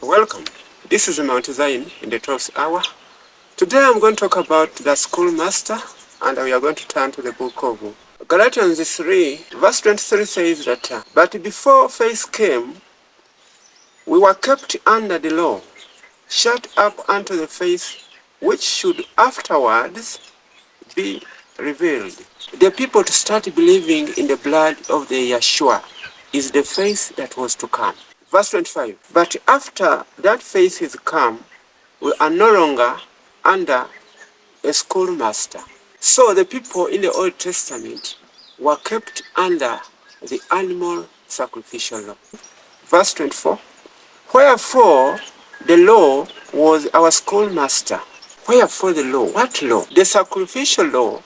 Welcome. This is Mount Zion in the 12th hour. Today I'm going to talk about the schoolmaster, and we are going to turn to the book of Galatians 3, verse 23 says that, But before faith came, we were kept under the law, shut up unto the faith which should afterwards be revealed. The people to start believing in the blood of the Yahshua is the faith that was to come. Verse 25, But after that faith is come, we are no longer under a schoolmaster. So the people in the Old Testament were kept under the animal sacrificial law. Verse 24, Wherefore the law was our schoolmaster. Wherefore the law? What law? The sacrificial law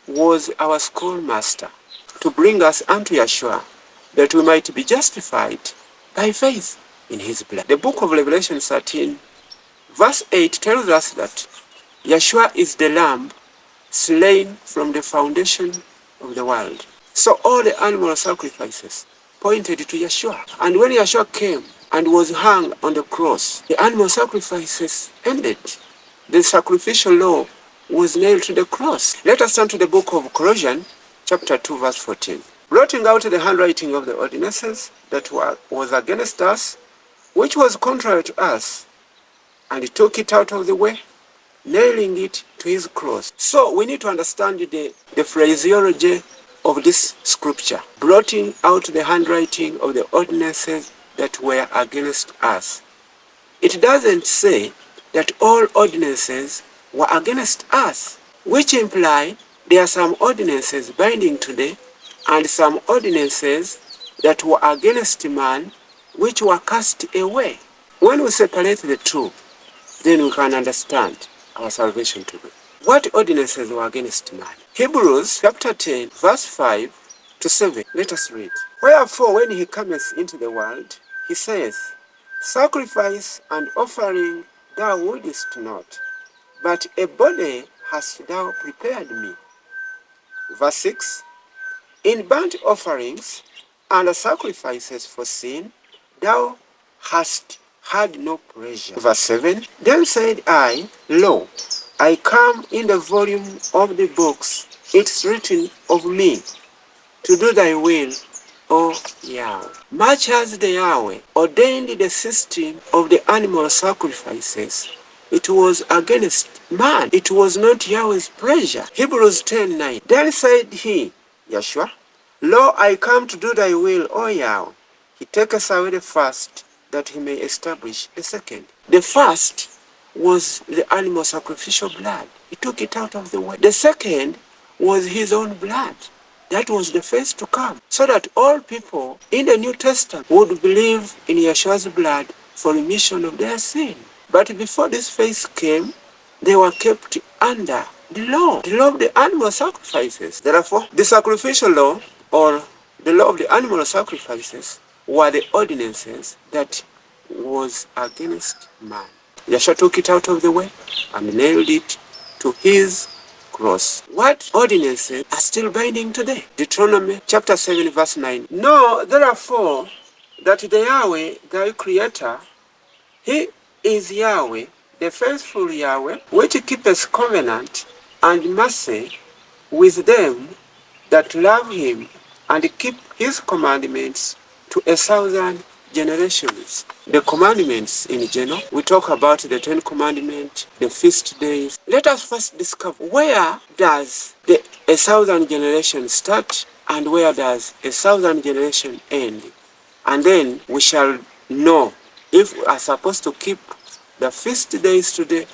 was our schoolmaster to bring us unto Yahshua, that we might be justified by faith in his blood. The book of Revelation 13, verse 8 tells us that Yahshua is the lamb slain from the foundation of the world. So all the animal sacrifices pointed to Yahshua. And when Yahshua came and was hung on the cross, the animal sacrifices ended. The sacrificial law was nailed to the cross. Let us turn to the book of Colossians, chapter 2, verse 14. Blotting out the handwriting of the ordinances that was against us, which was contrary to us, and he took it out of the way, nailing it to his cross. So we need to understand the phraseology of this scripture. Blotting out the handwriting of the ordinances that were against us. It doesn't say that all ordinances were against us, which imply there are some ordinances binding today and some ordinances that were against man, which were cast away. When we separate the two, then we can understand our salvation today. What ordinances were against man? Hebrews chapter 10, verse 5 to 7. Let us read. Wherefore, when he cometh into the world, he saith, Sacrifice and offering thou wouldest not, but a body hast thou prepared me. Verse 6, In burnt offerings and sacrifices for sin thou hast had no pleasure. Verse 7, Then said I, Lo, I come in the volume of the books, it's written of me, to do thy will, O Yahweh. Much as the Yahweh ordained the system of the animal sacrifices, it was against man. It was not Yahweh's pleasure. Hebrews 10:9. Then said he, Yahshua, Lo, I come to do thy will, O Yahweh. He taketh away the first, that he may establish the second. The first was the animal sacrificial blood. He took it out of the way. The second was his own blood. That was the first to come, so that all people in the New Testament would believe in Yahshua's blood for remission of their sin. But before this faith came, they were kept under the law of the animal sacrifices. Therefore, the sacrificial law, or the law of the animal sacrifices, were the ordinances that was against man. Yahshua took it out of the way and nailed it to his cross. What ordinances are still binding today? Deuteronomy chapter 7, verse 9. Know therefore that the Yahweh, thy creator, he is Yahweh, the faithful Yahweh, which keepeth covenant and mercy with them that love him and keep his commandments to 1,000 generations. The commandments in general, we talk about the 10 commandments, the feast days. Let us first discover, where does the 1,000 generations start and where does 1,000 generations end? And then we shall know if we are supposed to keep the feast days today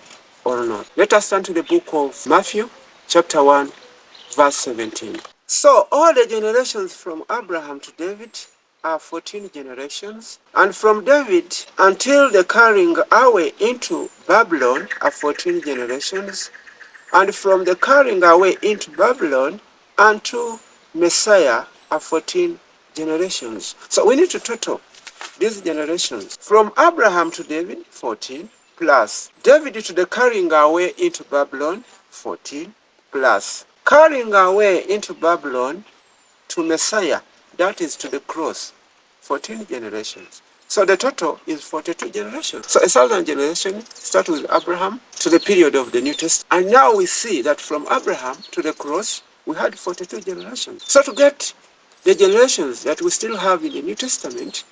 or not. Let us turn to the book of Matthew, chapter 1, verse 17. So all the generations from Abraham to David are 14 generations, and from David until the carrying away into Babylon are 14 generations, and from the carrying away into Babylon unto Messiah are 14 generations. So we need to total these generations. From Abraham to David, 14, plus David to the carrying away into Babylon, 14, plus carrying away into Babylon to Messiah, that is to the cross, 14 generations. So the total is 42 generations. So 1,000 generations start with Abraham to the period of the New Testament. And now we see that from Abraham to the cross, we had 42 generations. So to get the generations that we still have in the New Testament,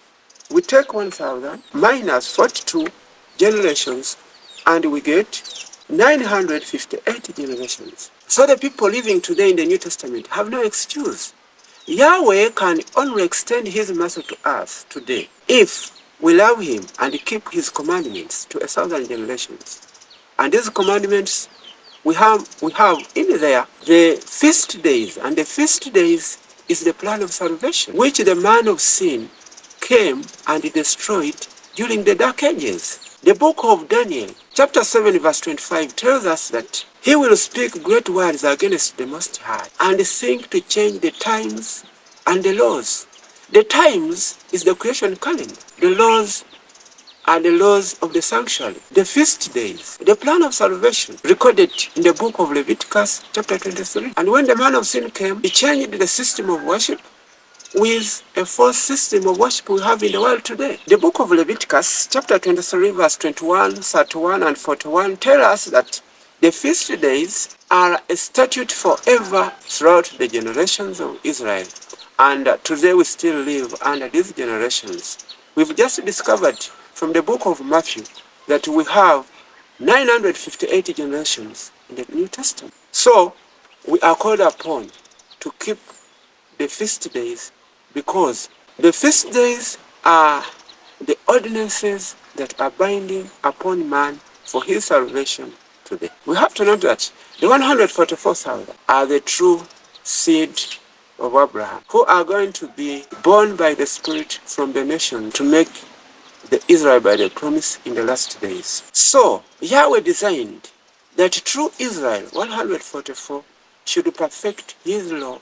we take 1,000 minus 42 generations, and we get 958 generations. So the people living today in the New Testament have no excuse. Yahweh can only extend his mercy to us today if we love him and keep his commandments to 1,000 generations. And these commandments, we have in there the feast days, and the feast days is the plan of salvation, which the man of sin came and destroyed during the Dark Ages. The book of Daniel, chapter 7, verse 25, tells us that he will speak great words against the Most High and think to change the times and the laws. The times is the creation calendar. The laws are the laws of the sanctuary, the feast days, the plan of salvation recorded in the book of Leviticus, chapter 23. And when the man of sin came, he changed the system of worship with a false system of worship we have in the world today. The book of Leviticus, chapter 23, verse 21, 31, and 41 tell us that the feast days are a statute forever throughout the generations of Israel. And today we still live under these generations. We've just discovered from the book of Matthew that we have 958 generations in the New Testament. So we are called upon to keep the feast days, because the feast days are the ordinances that are binding upon man for his salvation today. We have to note that the 144,000 are the true seed of Abraham, who are going to be born by the Spirit from the nation to make the Israel by the promise in the last days. So Yahweh designed that true Israel, 144, should perfect his law